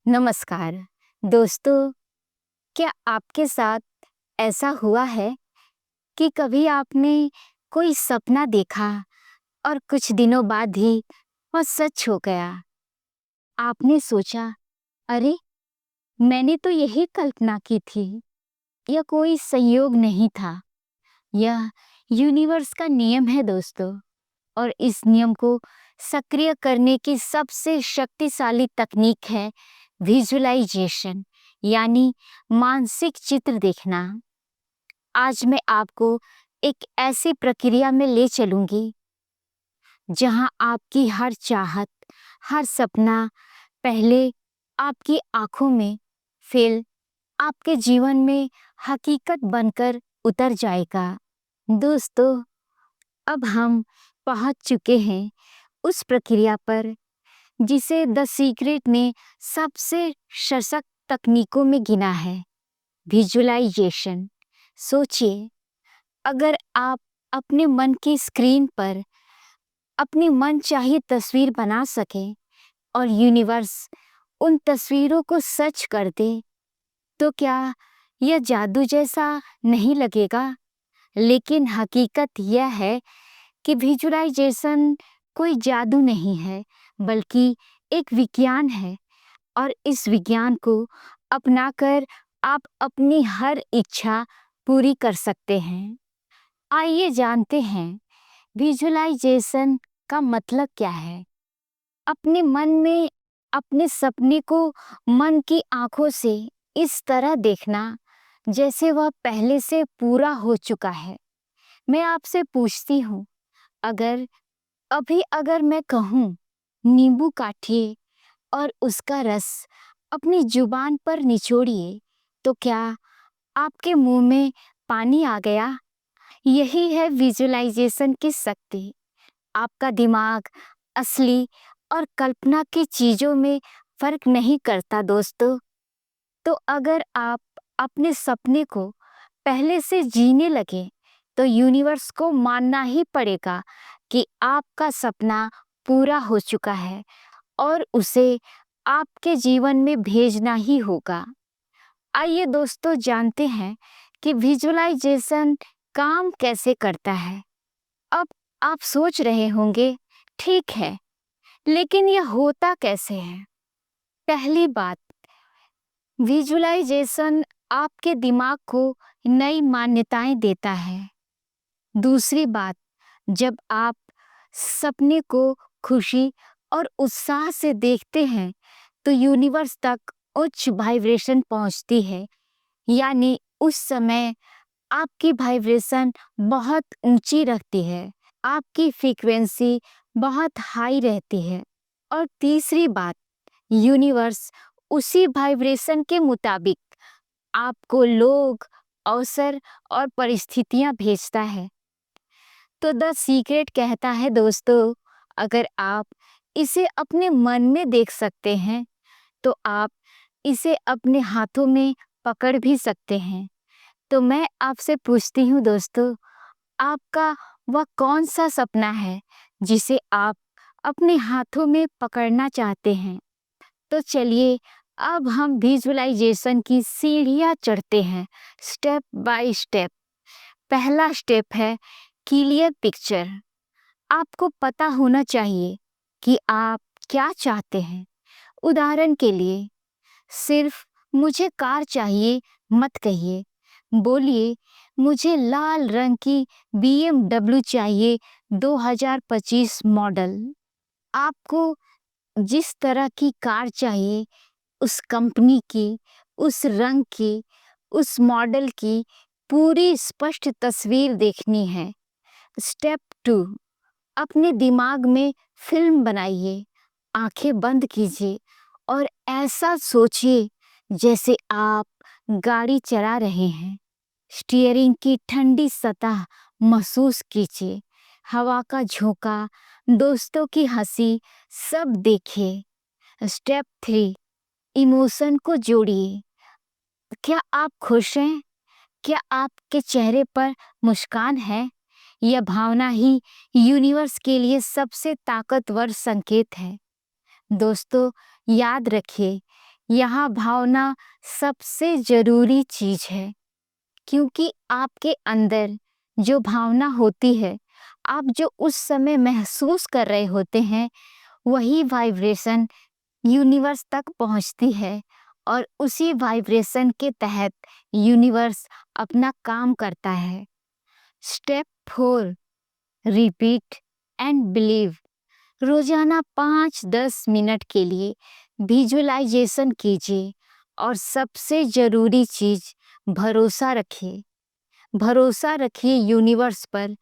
नमस्कार दोस्तों। क्या आपके साथ ऐसा हुआ है कि कभी आपने कोई सपना देखा और कुछ दिनों बाद ही वह सच हो गया? आपने सोचा, अरे मैंने तो यही कल्पना की थी। यह कोई संयोग नहीं था, यह यूनिवर्स का नियम है दोस्तों। और इस नियम को सक्रिय करने की सबसे शक्तिशाली तकनीक है विजुअलाइजेशन, यानी मानसिक चित्र देखना। आज मैं आपको एक ऐसी प्रक्रिया में ले चलूंगी जहां आपकी हर चाहत, हर सपना पहले आपकी आंखों में, फिर आपके जीवन में हकीकत बनकर उतर जाएगा। दोस्तों, अब हम पहुंच चुके हैं उस प्रक्रिया पर जिसे द सीक्रेट ने सबसे सशक्त तकनीकों में गिना है, विजुअलाइजेशन। सोचिए, अगर आप अपने मन की स्क्रीन पर अपनी मनचाही तस्वीर बना सकें और यूनिवर्स उन तस्वीरों को सच कर दे, तो क्या यह जादू जैसा नहीं लगेगा? लेकिन हकीकत यह है कि विजुअलाइजेशन कोई जादू नहीं है, बल्कि एक विज्ञान है। और इस विज्ञान को अपनाकर आप अपनी हर इच्छा पूरी कर सकते हैं। आइए जानते हैं विजुअलाइजेशन का मतलब क्या है। अपने मन में अपने सपने को मन की आंखों से इस तरह देखना जैसे वह पहले से पूरा हो चुका है। मैं आपसे पूछती हूँ, अगर मैं कहूँ नींबू काटिए और उसका रस अपनी जुबान पर निचोड़िए, तो क्या आपके मुंह में पानी आ गया? यही है विजुअलाइजेशन की शक्ति। आपका दिमाग असली और कल्पना की चीजों में फर्क नहीं करता दोस्तों। तो अगर आप अपने सपने को पहले से जीने लगे, तो यूनिवर्स को मानना ही पड़ेगा कि आपका सपना पूरा हो चुका है और उसे आपके जीवन में भेजना ही होगा। आइए दोस्तों, जानते हैं कि विजुअलाइजेशन काम कैसे करता है। अब आप सोच रहे होंगे, ठीक है, लेकिन यह होता कैसे है? पहली बात, विजुअलाइजेशन आपके दिमाग को नई मान्यताएं देता है। दूसरी बात, जब आप सपने को खुशी और उत्साह से देखते हैं, तो यूनिवर्स तक उच्च वाइब्रेशन पहुंचती है, यानी उस समय आपकी वाइब्रेशन बहुत ऊंची रहती है, आपकी फ्रीक्वेंसी बहुत हाई रहती है। और तीसरी बात, यूनिवर्स उसी वाइब्रेशन के मुताबिक आपको लोग, अवसर और परिस्थितियां भेजता है। तो द सीक्रेट कहता है दोस्तों, अगर आप इसे अपने मन में देख सकते हैं, तो आप इसे अपने हाथों में पकड़ भी सकते हैं। तो मैं आपसे पूछती हूँ दोस्तों, आपका वह कौन सा सपना है जिसे आप अपने हाथों में पकड़ना चाहते हैं? तो चलिए, अब हम विजुअलाइजेशन की सीढ़ियाँ चढ़ते हैं, स्टेप बाय स्टेप। पहला स्टेप है क्लियर पिक्चर। आपको पता होना चाहिए कि आप क्या चाहते हैं। उदाहरण के लिए, सिर्फ मुझे कार चाहिए मत कहिए, बोलिए मुझे लाल रंग की BMW चाहिए 2025 मॉडल। आपको जिस तरह की कार चाहिए, उस कंपनी की, उस रंग की, उस मॉडल की पूरी स्पष्ट तस्वीर देखनी है। स्टेप 2, अपने दिमाग में फिल्म बनाइए। आंखें बंद कीजिए और ऐसा सोचिए जैसे आप गाड़ी चला रहे हैं। स्टीयरिंग की ठंडी सतह महसूस कीजिए, हवा का झोंका, दोस्तों की हंसी, सब देखिए। स्टेप 3, इमोशन को जोड़िए। क्या आप खुश हैं? क्या आपके चेहरे पर मुस्कान है? यह भावना ही यूनिवर्स के लिए सबसे ताकतवर संकेत है। दोस्तों, याद रखिए, यहाँ भावना सबसे जरूरी चीज है, क्योंकि आपके अंदर जो भावना होती है, आप जो उस समय महसूस कर रहे होते हैं, वही वाइब्रेशन यूनिवर्स तक पहुंचती है और उसी वाइब्रेशन के तहत यूनिवर्स अपना काम करता है। Step 4, repeat and believe. रोजाना 5-10 मिनट के लिए विजुअलाइजेशन कीजिए और सबसे जरूरी चीज भरोसा रखिए। भरोसा रखिए यूनिवर्स पर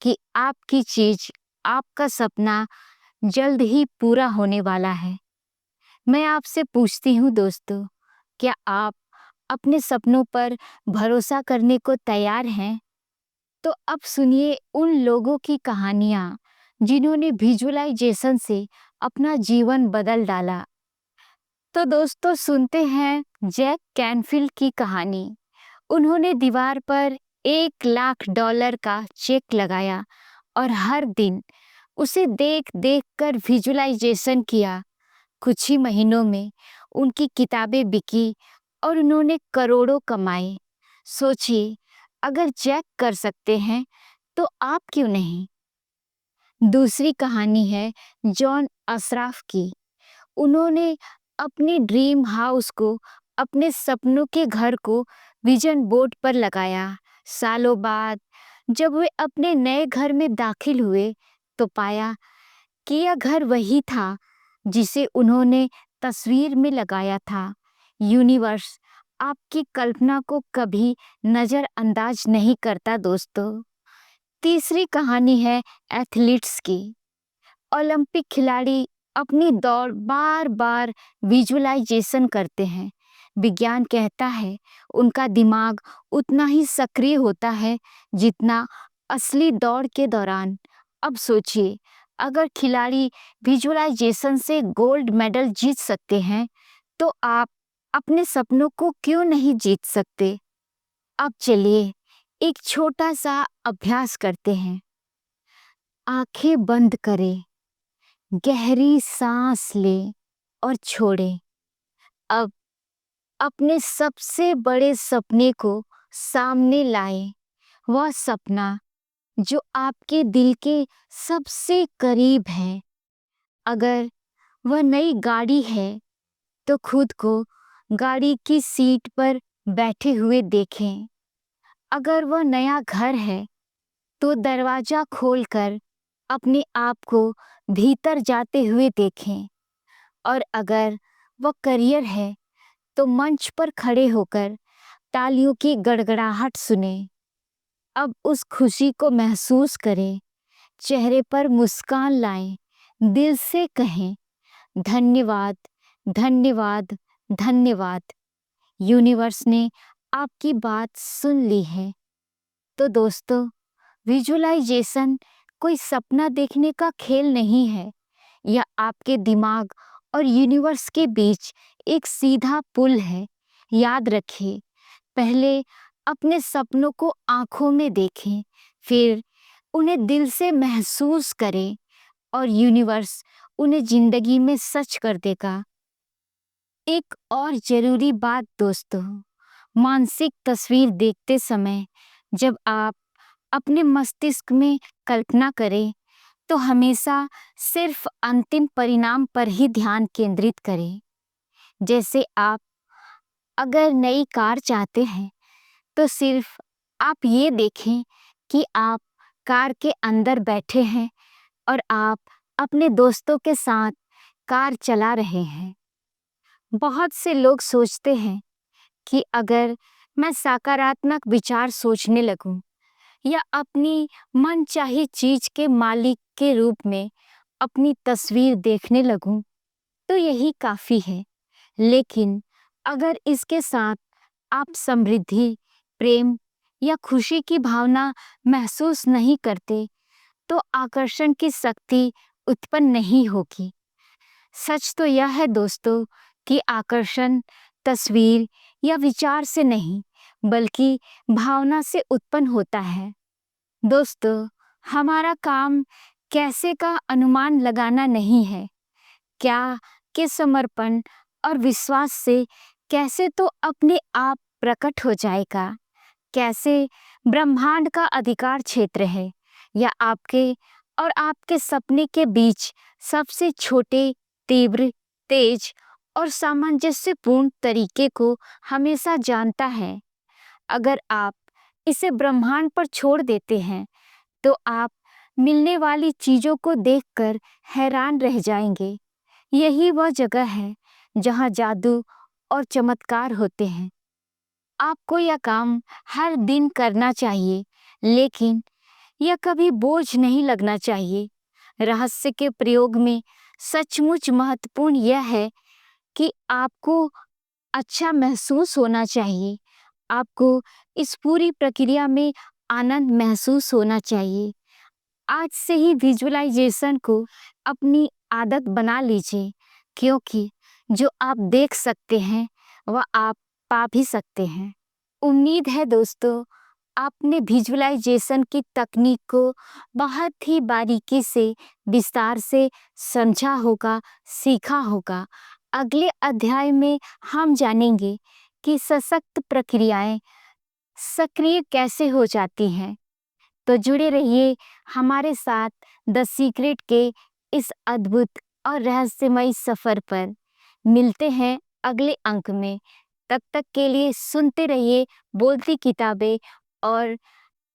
कि आपकी चीज, आपका सपना जल्द ही पूरा होने वाला है। मैं आपसे पूछती हूँ दोस्तों, क्या आप अपने सपनों पर भरोसा करने को तैयार हैं? तो अब सुनिए उन लोगों की कहानियाँ जिन्होंने विजुअलाइजेशन से अपना जीवन बदल डाला। तो दोस्तों सुनते हैं जैक कैनफिल्ड की कहानी। उन्होंने दीवार पर $1,00,000 का चेक लगाया और हर दिन उसे देख देख कर विजुअलाइजेशन किया। कुछ ही महीनों में उनकी किताबें बिकी और उन्होंने करोड़ों कमाए। सोचिए, अगर जैक कर सकते हैं तो आप क्यों नहीं? दूसरी कहानी है जॉन असराफ की। उन्होंने अपने ड्रीम हाउस को, अपने सपनों के घर को विजन बोर्ड पर लगाया। सालों बाद जब वे अपने नए घर में दाखिल हुए तो पाया कि यह घर वही था जिसे उन्होंने तस्वीर में लगाया था। यूनिवर्स आपकी कल्पना को कभी नजरअंदाज नहीं करता दोस्तों। तीसरी कहानी है एथलीट्स की। ओलंपिक खिलाड़ी अपनी दौड़ बार बार विजुअलाइजेशन करते हैं। विज्ञान कहता है उनका दिमाग उतना ही सक्रिय होता है जितना असली दौड़ के दौरान। अब सोचिए, अगर खिलाड़ी विजुअलाइजेशन से गोल्ड मेडल जीत सकते हैं तो आप अपने सपनों को क्यों नहीं जीत सकते? अब चलिए एक छोटा सा अभ्यास करते हैं। आंखें बंद करें, गहरी सांस लें और छोड़ें। अब अपने सबसे बड़े सपने को सामने लाएं, वह सपना जो आपके दिल के सबसे करीब है। अगर वह नई गाड़ी है तो खुद को गाड़ी की सीट पर बैठे हुए देखें। अगर वह नया घर है तो दरवाजा खोलकर अपने आप को भीतर जाते हुए देखें। और अगर वह करियर है तो मंच पर खड़े होकर तालियों की गड़गड़ाहट सुने। अब उस खुशी को महसूस करें, चेहरे पर मुस्कान लाएं, दिल से कहें धन्यवाद, धन्यवाद, धन्यवाद। यूनिवर्स ने आपकी बात सुन ली है। तो दोस्तों, विजुअलाइजेशन कोई सपना देखने का खेल नहीं है। यह आपके दिमाग और यूनिवर्स के बीच एक सीधा पुल है। याद रखिए, पहले अपने सपनों को आंखों में देखें, फिर उन्हें दिल से महसूस करें और यूनिवर्स उन्हें जिंदगी में सच कर देगा। एक और जरूरी बात दोस्तों, मानसिक तस्वीर देखते समय जब आप अपने मस्तिष्क में कल्पना करें तो हमेशा सिर्फ अंतिम परिणाम पर ही ध्यान केंद्रित करें। जैसे आप अगर नई कार चाहते हैं तो सिर्फ आप ये देखें कि आप कार के अंदर बैठे हैं और आप अपने दोस्तों के साथ कार चला रहे हैं। बहुत से लोग सोचते हैं कि अगर मैं सकारात्मक विचार सोचने लगूं या अपनी मनचाही चीज के मालिक के रूप में अपनी तस्वीर देखने लगूं तो यही काफी है। लेकिन अगर इसके साथ आप समृद्धि, प्रेम या खुशी की भावना महसूस नहीं करते तो आकर्षण की शक्ति उत्पन्न नहीं होगी। सच तो यह है दोस्तों कि आकर्षण तस्वीर या विचार से नहीं बल्कि भावना से उत्पन्न होता है। दोस्तों, हमारा काम कैसे का अनुमान लगाना नहीं है, क्या के समर्पण और विश्वास से कैसे तो अपने आप प्रकट हो जाएगा। कैसे ब्रह्मांड का अधिकार क्षेत्र है या आपके और आपके सपने के बीच सबसे छोटे, तीव्र, तेज और सामंजस्यपूर्ण तरीके को हमेशा जानता है। अगर आप इसे ब्रह्मांड पर छोड़ देते हैं तो आप मिलने वाली चीजों को देखकर हैरान रह जाएंगे। यही वह जगह है जहाँ जादू और चमत्कार होते हैं। आपको यह काम हर दिन करना चाहिए, लेकिन यह कभी बोझ नहीं लगना चाहिए। रहस्य के प्रयोग में सचमुच महत्वपूर्ण यह है कि आपको अच्छा महसूस होना चाहिए। आपको इस पूरी प्रक्रिया में आनंद महसूस होना चाहिए। आज से ही विजुअलाइजेशन को अपनी आदत बना लीजिए, क्योंकि जो आप देख सकते हैं वह आप पा भी सकते हैं। उम्मीद है दोस्तों, आपने विजुअलाइजेशन की तकनीक को बहुत ही बारीकी से, विस्तार से समझा होगा, सीखा होगा। अगले अध्याय में हम जानेंगे कि सशक्त प्रक्रियाएं सक्रिय कैसे हो जाती हैं। तो जुड़े रहिए हमारे साथ द सीक्रेट के इस अद्भुत और रहस्यमयी सफर पर। मिलते हैं अगले अंक में। तब तक के लिए सुनते रहिए बोलती किताबें और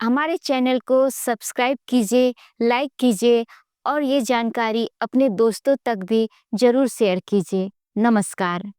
हमारे चैनल को सब्सक्राइब कीजिए, लाइक कीजिए और ये जानकारी अपने दोस्तों तक भी जरूर शेयर कीजिए। नमस्कार।